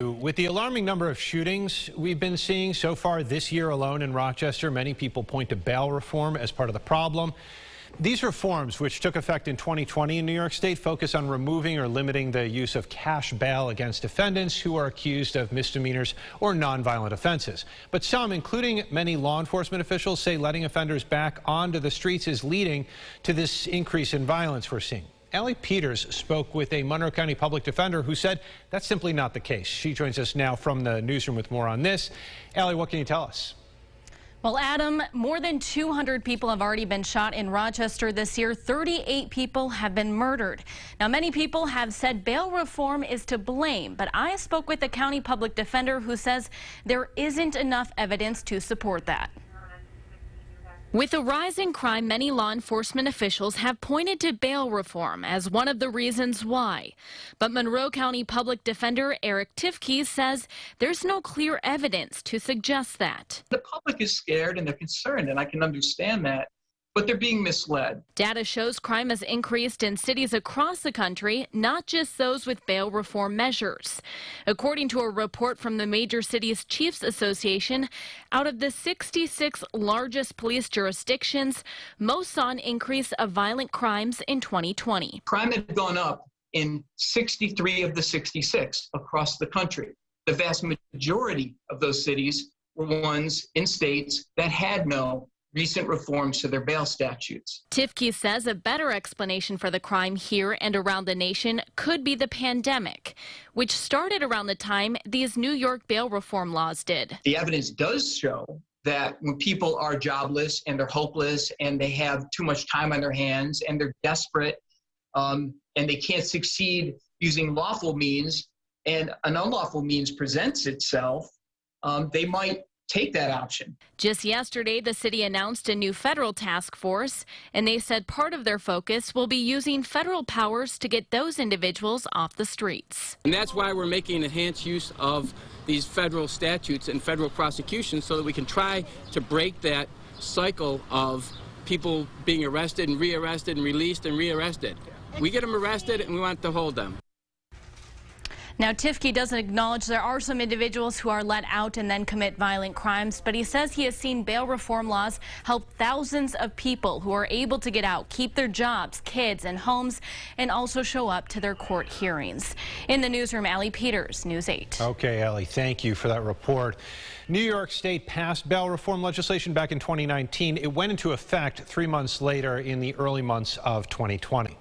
With the alarming number of shootings we've been seeing so far this year alone in Rochester, many people point to bail reform as part of the problem. These reforms, which took effect in 2020 in New York State, focus on removing or limiting the use of cash bail against defendants who are accused of misdemeanors or nonviolent offenses. But some, including many law enforcement officials, say letting offenders back onto the streets is leading to this increase in violence we're seeing. Allie Peters spoke with a Monroe County public defender who said that's simply not the case. She joins us now from the newsroom with more on this. Allie, what can you tell us? Well, Adam, more than 200 people have already been shot in Rochester this year. 38 people have been murdered. Now, many people have said bail reform is to blame, but I spoke with a county public defender who says there isn't enough evidence to support that. With a rise in crime, many law enforcement officials have pointed to bail reform as one of the reasons why. But Monroe County Public Defender Eric Tifke says there's no clear evidence to suggest that. The public is scared and they're concerned, and I can understand that, but they're being misled. Data shows crime has increased in cities across the country, not just those with bail reform measures. According to a report from the Major Cities Chiefs Association, out of the 66 largest police jurisdictions, most saw an increase of violent crimes in 2020. Crime had gone up in 63 of the 66 across the country. The vast majority of those cities were ones in states that had no recent reforms to their bail statutes. Tifke says a better explanation for the crime here and around the nation could be the pandemic, which started around the time these New York bail reform laws did. The evidence does show that when people are jobless and they're hopeless and they have too much time on their hands and they're desperate and they can't succeed using lawful means and an unlawful means presents itself, they might take that option. Just yesterday, the city announced a new federal task force, and they said part of their focus will be using federal powers to get those individuals off the streets. And that's why we're making enhanced use of these federal statutes and federal prosecutions so that we can try to break that cycle of people being arrested and rearrested and released and rearrested. We get them arrested and we want to hold them. Now, Tifke doesn't acknowledge there are some individuals who are let out and then commit violent crimes, but he says he has seen bail reform laws help thousands of people who are able to get out, keep their jobs, kids, and homes, and also show up to their court hearings. In the newsroom, Allie Peters, News 8. Okay, Allie, thank you for that report. New York State passed bail reform legislation back in 2019. It went into effect 3 months later in the early months of 2020.